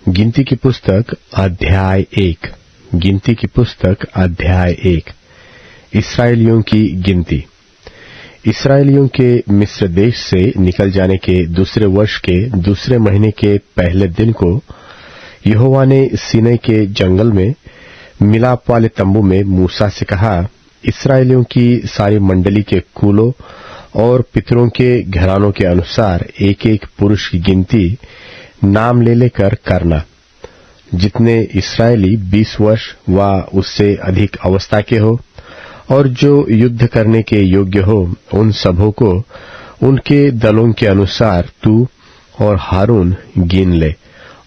गिनती की पुस्तक अध्याय 1। गिनती की पुस्तक अध्याय 1। इस्राएलियों की गिनती। इस्राएलियों के मिस्र देश से निकल जाने के दूसरे वर्ष के दूसरे महीने के पहले दिन को यहोवा ने सीनै के जंगल में मिलाप वाले तंबू में मूसा से कहा, इस्राएलियों की सारी मंडली के कुलों और पितरों के घरानों के अनुसार एक एक पुरुष की गिनती नाम ले लेकर करना। जितने इस्राएली 20 वर्ष व उससे अधिक अवस्था के हो और जो युद्ध करने के योग्य हो, उन सबों को उनके दलों के अनुसार तू और हारून गिन ले,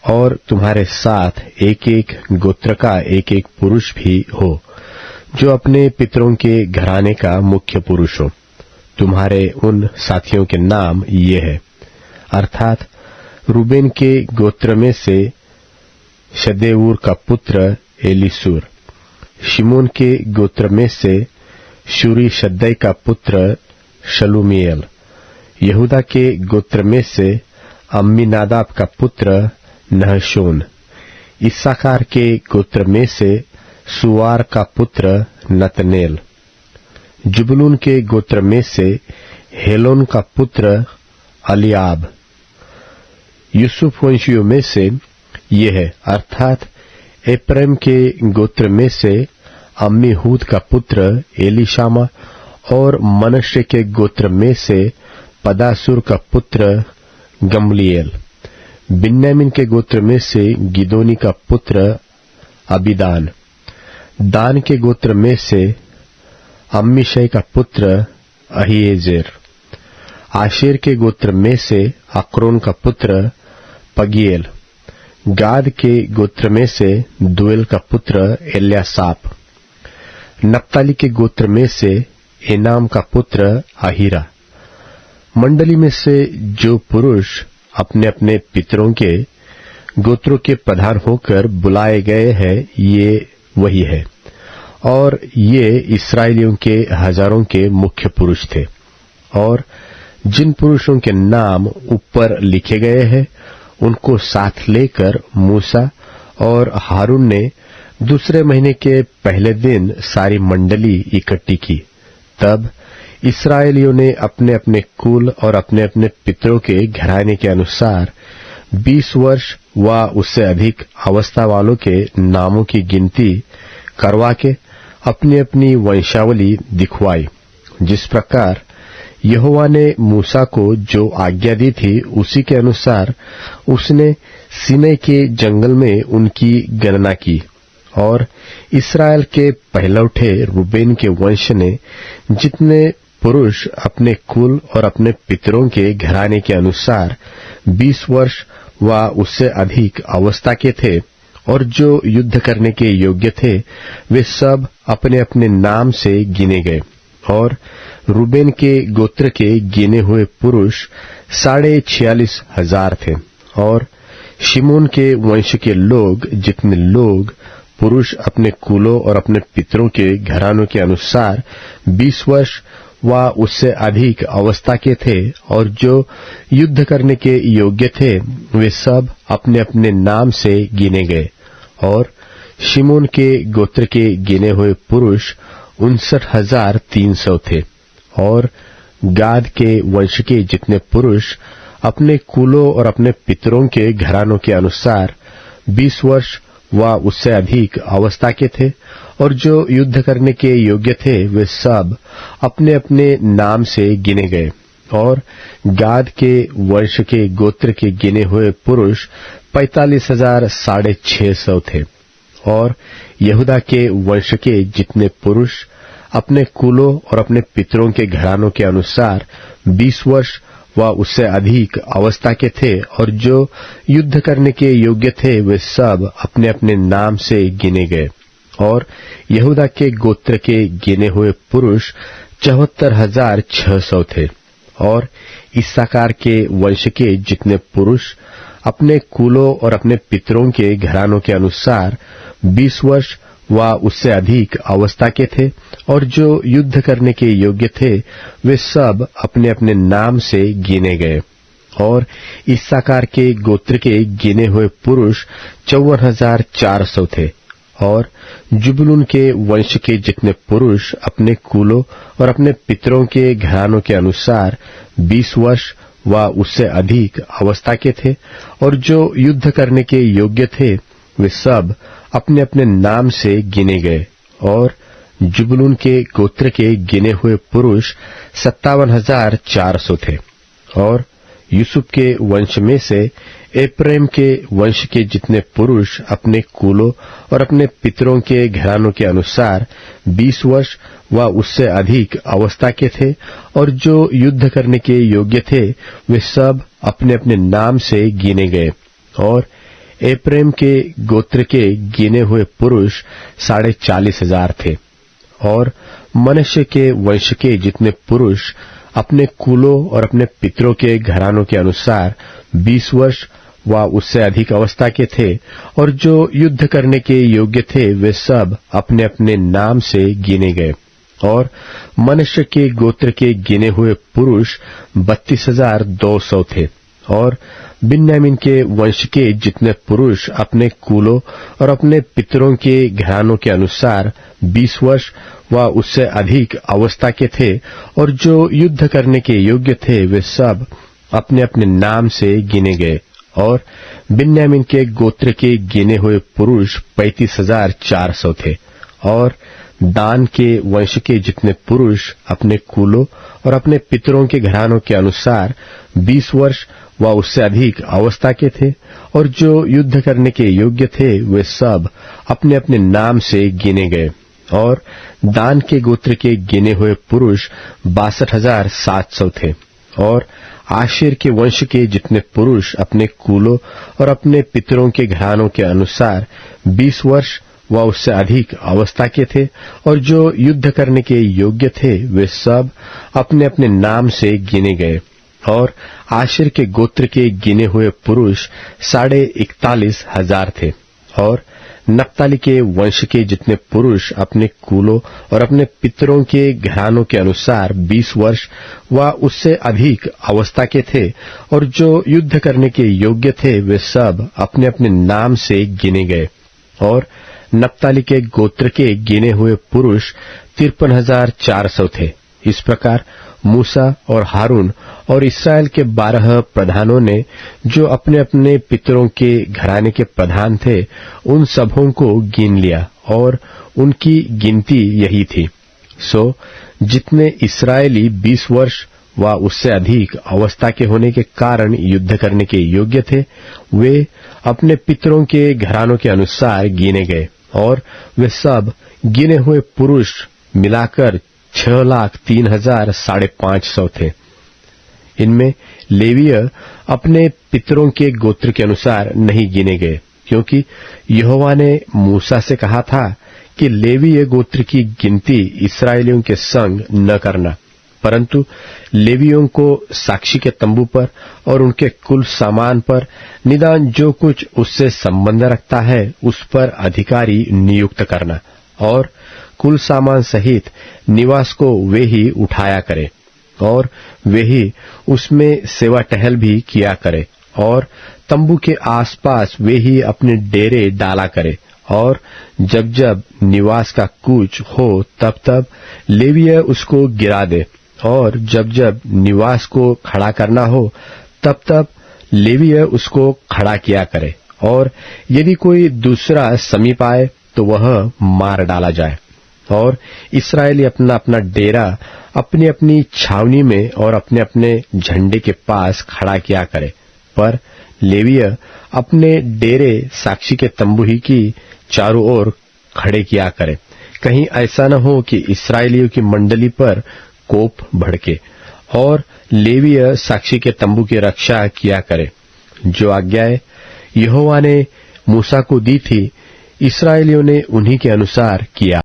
और तुम्हारे साथ एक एक गोत्र का एक एक पुरुष भी हो जो अपने पितरों के घराने का मुख्य पुरुष हो। तुम्हारे उन साथियों के नाम ये है, अर्थात रूबेन के गोत्र में से शदेऊर का पुत्र एलीसूर, शिमोन के गोत्र में से शूरी शद्दै का पुत्र शलूमीएल, यहूदा के गोत्र में से अम्मीनादाब का पुत्र नहशोन, इस्साकार के गोत्र में से सुवार का पुत्र नतनेल, जुबलून के गोत्र में से हेलोन का पुत्र अलियाब। यूसुफ वंशियों में से ये है, अर्थात एप्रैम के गोत्र में से अम्मीहूद का पुत्र एलीशामा, और मनश्शे के गोत्र में से पदासूर का पुत्र गमलीएल। बिन्यामीन के गोत्र में से गिदोनी का पुत्र अबीदान। दान के गोत्र में से अम्मीशै का पुत्र अहीएजेर। आशेर के गोत्र में से अक्रोन का पुत्र पगीएल। गाद के गोत्र में से दुएल का पुत्र एल्यासाप। नप्ताली के गोत्र में से एनाम का पुत्र अहीरा। मंडली में से जो पुरुष अपने अपने पितरों के गोत्रों के प्रधान होकर बुलाए गए हैं, ये वही है, और ये इस्राएलियों के हजारों के मुख्य पुरुष थे। और जिन पुरुषों के नाम ऊपर लिखे गए हैं, उनको साथ लेकर मूसा और हारून ने दूसरे महीने के पहले दिन सारी मंडली इकट्ठी की। तब इस्राएलियों ने अपने अपने कुल और अपने अपने पितरों के घराने के अनुसार 20 वर्ष व उससे अधिक अवस्था वालों के नामों की गिनती करवा के अपनी अपनी वंशावली दिखवाई। जिस प्रकार यहोवा ने मूसा को जो आज्ञा दी थी, उसी के अनुसार उसने सीनै के जंगल में उनकी गणना की। और इस्राएल के पहलौठे रूबेन के वंश ने जितने पुरुष अपने कुल और अपने पितरों के घराने के अनुसार 20 वर्ष व उससे अधिक अवस्था के थे और जो युद्ध करने के योग्य थे, वे सब अपने अपने नाम से गिने गए। और रूबेन के गोत्र के गिने हुए पुरुष 46,500 थे। और शिमोन के वंश के लोग, जितने लोग पुरुष अपने कुलों और अपने पितरों के घरानों के अनुसार 20 वर्ष व उससे अधिक अवस्था के थे और जो युद्ध करने के योग्य थे, वे सब अपने अपने नाम से गिने गए। और शिमोन के गोत्र के गिने हुए पुरुष 59,300 थे। और गाद के वंश के जितने पुरुष अपने कुलों और अपने पितरों के घरानों के अनुसार 20 वर्ष व उससे अधिक अवस्था के थे और जो युद्ध करने के योग्य थे, वे सब अपने अपने नाम से गिने गए। और गाद के वंश के गोत्र के गिने हुए पुरुष 45,650 थे। और यहूदा के वंश के जितने पुरुष अपने कुलों और अपने पितरों के घरानों के अनुसार 20 वर्ष व उससे अधिक अवस्था के थे और जो युद्ध करने के योग्य थे, वे सब अपने अपने नाम से गिने गए। और यहूदा के गोत्र के गिने हुए पुरुष 74,600 थे। और इस्साकार के वंश के जितने पुरुष अपने कुलों और अपने पितरों के घरानों के अनुसार 20 वर्ष व उससे अधिक अवस्था के थे और जो युद्ध करने के योग्य थे, वे सब अपने अपने नाम से गिने गए। और इस्साकार के गोत्र के गिने हुए पुरुष 54,400 थे। और जुबलून के वंश के जितने पुरुष अपने कुलों और अपने पितरों के घरानों के अनुसार 20 वर्ष व उससे अधिक अवस्था के थे और जो युद्ध करने के योग्य थे, वे सब अपने अपने नाम से गिने गए। और जुबलून के गोत्र के गिने हुए पुरुष 57,400 थे। और यूसुफ के वंश में से एप्रैम के वंश के जितने पुरुष अपने कुलों और अपने पितरों के घरानों के अनुसार 20 वर्ष व उससे अधिक अवस्था के थे और जो युद्ध करने के योग्य थे, वे सब अपने अपने नाम से गिने गए। और एप्रैम के गोत्र के गिने हुए पुरुष 40,500 थे। और मनश्शे के वंश के जितने पुरुष अपने कुलों और अपने पितरों के घरानों के अनुसार 20 वर्ष व उससे अधिक अवस्था के थे और जो युद्ध करने के योग्य थे, वे सब अपने अपने नाम से गिने गए। और मनश्शे के गोत्र के गिने हुए पुरुष 32,200 थे। और बिन्यामीन के वंश के जितने पुरुष अपने कुलों और अपने पितरों के घरानों के अनुसार 20 वर्ष व उससे अधिक अवस्था के थे और जो युद्ध करने के योग्य थे, वे सब अपने अपने नाम से गिने गए। और बिन्यामीन के गोत्र के गिने हुए पुरुष 35,400 थे। और दान के वंश के जितने पुरुष अपने कुलों और अपने पितरों के घरानों के अनुसार 20 वर्ष व उससे अधिक अवस्था के थे और जो युद्ध करने के योग्य थे, वे सब अपने अपने नाम से गिने गए। और दान के गोत्र के गिने हुए पुरुष 62,700 थे। और आशेर के वंश के जितने पुरुष अपने कुलों और अपने पितरों के घरानों के अनुसार 20 वर्ष व उससे अधिक अवस्था के थे और जो युद्ध करने के योग्य थे, वे सब अपने अपने नाम से गिने गए। और आशेर के गोत्र के गिने हुए पुरुष 41,500 थे। और नप्ताली के वंश के जितने पुरुष अपने कुलों और अपने पितरों के घरानों के अनुसार 20 वर्ष व उससे अधिक अवस्था के थे और जो युद्ध करने के योग्य थे, वे सब अपने अपने नाम से गिने गए। और नप्ताली के गोत्र के गिने हुए पुरुष 53,400 थे। इस प्रकार मूसा और हारून और इस्राएल के 12 प्रधानों ने, जो अपने अपने पितरों के घराने के प्रधान थे, उन सबों को गिन लिया और उनकी गिनती यही थी। सो जितने इस्राएली 20 वर्ष व उससे अधिक अवस्था के होने के कारण युद्ध करने के योग्य थे, वे अपने पितरों के घरानों के अनुसार गिने गए। और वे सब गिने हुए पुरुष मिलाकर 6,03,550 थे। इनमें लेवीय अपने पितरों के गोत्र के अनुसार नहीं गिने गए, क्योंकि यहोवा ने मूसा से कहा था कि लेवीय गोत्र की गिनती इस्राएलियों के संग न करना, परंतु लेवियों को साक्षी के तंबू पर और उनके कुल सामान पर निदान जो कुछ उससे संबंध रखता है, उस पर अधिकारी नियुक्त करना और कुल सामान सहित निवास को वे ही उठाया करे और वे ही उसमें सेवा टहल भी किया करे और तंबू के आसपास वे ही अपने डेरे डाला करे। और जब जब निवास का कूच हो तब तब लेवीय उसको गिरा दे, और जब जब निवास को खड़ा करना हो तब तब लेवीय उसको खड़ा किया करे। और यदि कोई दूसरा समीप आए तो वह मार डाला जाए। और इस्राएली अपना अपना डेरा अपनी अपनी छावनी में और अपने अपने झंडे के पास खड़ा किया करे, पर लेवीय अपने डेरे साक्षी के तंबू ही की चारों ओर खड़े किया करे, कहीं ऐसा न हो कि इस्राएलियों की मंडली पर कोप भड़के। और लेवीय साक्षी के तंबू की रक्षा किया करे। जो आज्ञाएं यहोवा ने मूसा को दी थी, इस्राएलियों ने उन्हीं के अनुसार किया।